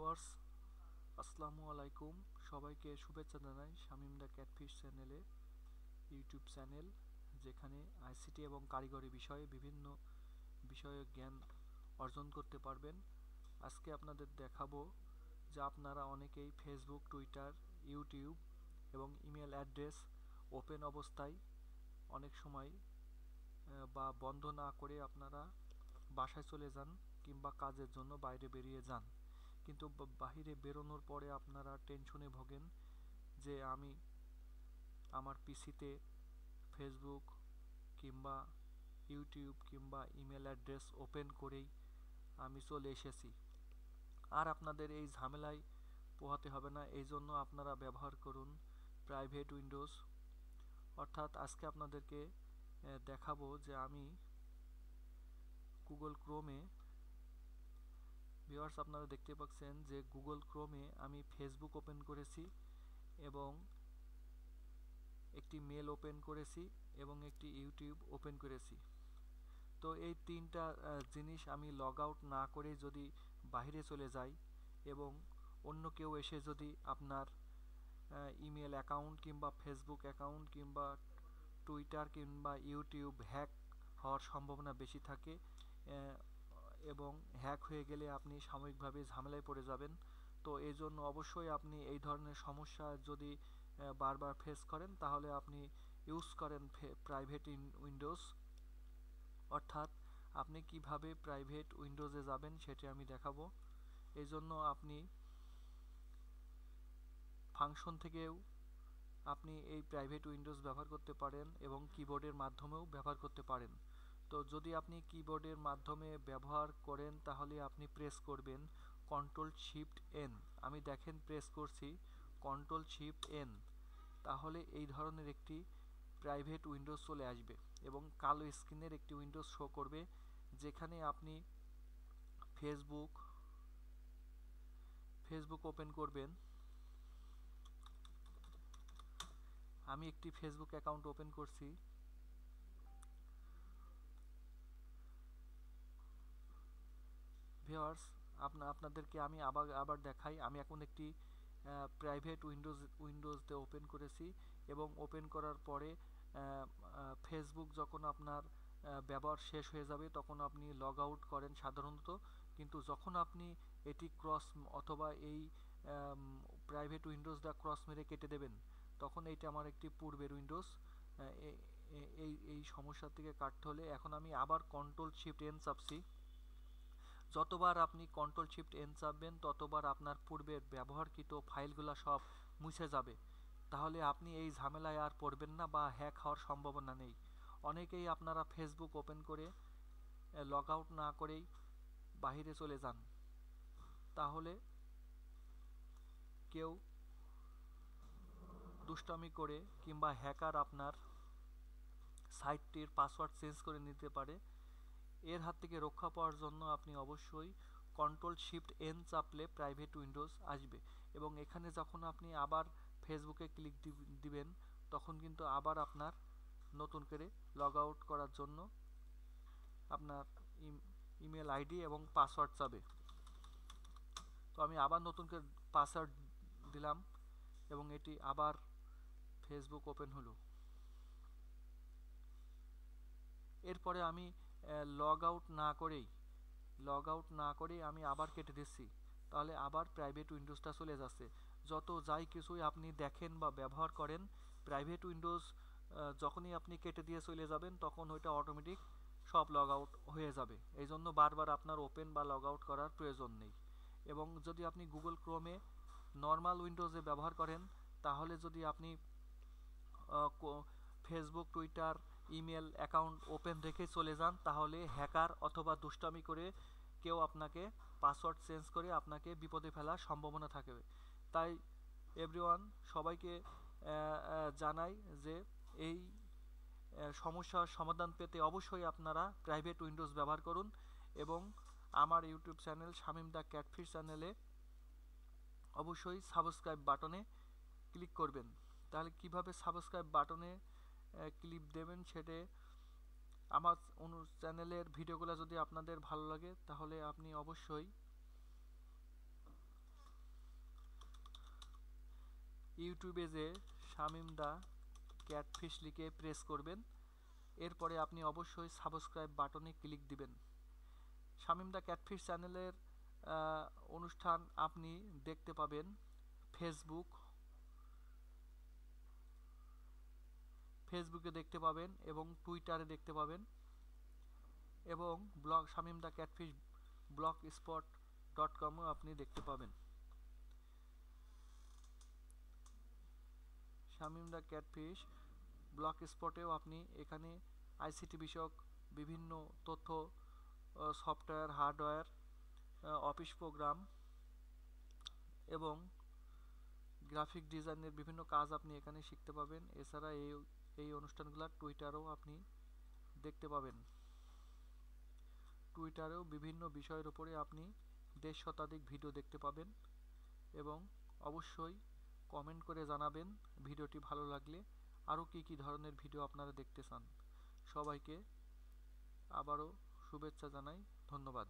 Viewers, আসসালামু আলাইকুম। সবাইকে শুভেচ্ছা জানাই শামিম দা ক্যাটফিশ চ্যানেলে, ইউটিউব চ্যানেল যেখানে আইসিটি এবং কারিগরি বিষয়ে বিভিন্ন বিষয়ে জ্ঞান অর্জন করতে পারবেন। আজকে আপনাদের দেখাবো যে আপনারা অনেকেই ফেসবুক, টুইটার, ইউটিউব এবং ইমেল অ্যাড্রেস ওপেন অবস্থায় অনেক সময় বা বন্ধ না করে আপনারা বাসায় চলে যান কিংবা কাজের জন্য বাইরে বেরিয়ে যান, কিন্তু বাহিরে বেরোনোর পরে আপনারা টেনশনে ভোগেন যে আমি আমার পিসিতে ফেসবুক কিংবা ইউটিউব কিংবা ইমেল অ্যাড্রেস ওপেন করেই আমি চলে এসেছি। আর আপনাদের এই ঝামেলায় পোহাতে হবে না, এই জন্য আপনারা ব্যবহার করুন প্রাইভেট উইন্ডোজ। অর্থাৎ আজকে আপনাদেরকে দেখাবো যে আমি গুগল ক্রোমে, ভিউয়ার্স আপনারা দেখতে পাচ্ছেন যে গুগল ক্রোমে আমি ফেসবুক ওপেন করেছি এবং একটি মেল ওপেন করেছি এবং একটি ইউটিউব ওপেন করেছি। তো এই তিনটা জিনিস আমি লগ আউট না করে যদি বাইরে চলে যাই এবং অন্য কেউ এসে যদি আপনার ইমেল অ্যাকাউন্ট কিংবা ফেসবুক অ্যাকাউন্ট কিংবা টুইটার কিংবা ইউটিউব হ্যাক হওয়ার সম্ভাবনা বেশি থাকে এবং হ্যাক হয়ে গেলে আপনি সাময়িকভাবে ঝামেলায় পড়ে যাবেন। তো এই জন্য অবশ্যই আপনি এই ধরনের সমস্যা যদি বারবার ফেস করেন তাহলে আপনি ইউজ করেন প্রাইভেট উইন্ডোজ। অর্থাৎ আপনি কিভাবে প্রাইভেট উইন্ডোজে যাবেন সেটি আমি দেখাবো। এই জন্য আপনি ফাংশন থেকেও আপনি এই প্রাইভেট উইন্ডোজ ব্যবহার করতে পারেন এবং কিবোর্ডের মাধ্যমেও ব্যবহার করতে পারেন। তো যদি আপনি কিবোর্ডের মাধ্যমে ব্যবহার করেন তাহলে আপনি প্রেস করবেন Ctrl+Shift+N। আমি দেখেন প্রেস করছি Ctrl+Shift+N, তাহলে এই ধরনের একটি প্রাইভেট উইন্ডোজ চলে আসবে এবং কালো স্ক্রিনের একটি উইন্ডোজ শো করবে যেখানে আপনি ফেসবুক ওপেন করবেন। আমি একটি ফেসবুক অ্যাকাউন্ট ওপেন করছি। ভিউয়ার্স আপনাদেরকে আমি আবার দেখাই, আমি এখন একটি প্রাইভেট উইন্ডোজতে ওপেন করেছি এবং ওপেন করার পরে ফেসবুক যখন আপনার ব্যবহার শেষ হয়ে যাবে তখন আপনি লগ আউট করেন সাধারণত, কিন্তু যখন আপনি এটি ক্রস অথবা এই প্রাইভেট উইন্ডোজটা ক্রস মেরে কেটে দেবেন তখন এইটা আমার একটি পূর্বের উইন্ডোজ। এই সমস্যা থেকে কাটতে হলে এখন আমি আবার Ctrl+Shift+N চাপছি। যতবার আপনি Ctrl+Shift+N চাপবেন ততবার আপনার পূর্বের ব্যবহারকৃত ফাইলগুলো সব মুছে যাবে, তাহলে আপনি এই ঝামেলায় আর পড়বেন না বা হ্যাক হওয়ার সম্ভাবনা নেই। অনেকেই আপনারা ফেসবুক ওপেন করে লগ আউট না করেই বাহিরে চলে যান, তাহলে কেউ দুষ্টামি করে কিংবা হ্যাকার আপনার সাইটটির পাসওয়ার্ড চেঞ্জ করে নিতে পারে। এর হাত থেকে রক্ষা পাওয়ার জন্য আপনি অবশ্যই Ctrl+Shift+N চাপলে প্রাইভেট উইন্ডোজ আসবে এবং এখানে যখন আপনি আবার ফেসবুকে ক্লিক দিবেন তখন কিন্তু আবার আপনার নতুন করে লগ আউট করার জন্য আপনার ইমেল আইডি এবং পাসওয়ার্ড চাবে। তো আমি আবার নতুন করে পাসওয়ার্ড দিলাম এবং এটি আবার ফেসবুক ওপেন হলো। এরপরে আমি লগ আউট না করেই আমি আবার কেটে দিচ্ছি, তাহলে আবার প্রাইভেট উইন্ডোজটা চলে যাচ্ছে। যত যাই কিছুই আপনি দেখেন বা ব্যবহার করেন, প্রাইভেট উইন্ডোজ যখনই আপনি কেটে দিয়ে চলে যাবেন তখন ওইটা অটোমেটিক সব লগ আউট হয়ে যাবে। এই জন্য বারবার আপনার ওপেন বা লগ আউট করার প্রয়োজন নেই। এবং যদি আপনি গুগল ক্রোমে নর্মাল উইন্ডোজে ব্যবহার করেন তাহলে যদি আপনি Facebook, Twitter, email account open রেখে চলে যান তাহলে হ্যাকার অথবা দুষ্টামি করে কেউ আপনাকে পাসওয়ার্ড চেঞ্জ করে আপনাকে বিপদে ফেলার সম্ভাবনা থাকবে। তাই এভরিওয়ান, সবাইকে জানাই যে এই সমস্যার সমাধান পেতে অবশ্যই আপনারা প্রাইভেট উইন্ডোজ ব্যবহার করুন এবং আমার ইউটিউব চ্যানেল শামিম দা ক্যাটফিশ চ্যানেলে অবশ্যই সাবস্ক্রাইব বাটনে ক্লিক করবেন। তাহলে কিভাবে সাবস্ক্রাইব বাটনে ক্লিক দেবেন সেটা, আমার চ্যানেলের ভিডিওগুলো যদি আপনাদের ভালো লাগে তাহলে আপনি অবশ্যই ইউটিউবে যে শামীম দা ক্যাটফিশ লিখে প্রেস করবেন, এরপরে আপনি অবশ্যই সাবস্ক্রাইব বাটনে ক্লিক দিবেন। শামীম দা ক্যাটফিশ চ্যানেলের অনুষ্ঠান আপনি দেখতে পাবেন ফেসবুকে দেখতে পাবেন এবং টুইটারে দেখতে পাবেন, এবং ব্লগ শামীম দা ক্যাটফিশ blogspot.com-ও আপনি দেখতে পাবেন। শামীম দা ক্যাটফিশ ব্লগস্পটেও আপনি এখানে আইসিটি বিষয়ক বিভিন্ন তথ্য, সফটওয়্যার, হার্ডওয়্যার, অফিস প্রোগ্রাম এবং গ্রাফিক ডিজাইনের বিভিন্ন কাজ আপনি এখানে শিখতে পাবেন। এছাড়া এই অনুষ্ঠানগুলো টুইটারেও আপনি দেখতে পাবেন। টুইটারেও বিভিন্ন বিষয়ের উপরে আপনি 1.5 শতাধিক ভিডিও দেখতে পাবেন, এবং অবশ্যই কমেন্ট করে জানাবেন ভিডিওটি ভালো লাগলে আরও কী ধরনের ভিডিও আপনারা দেখতে চান। সবাইকে আবারও শুভেচ্ছা জানাই, ধন্যবাদ।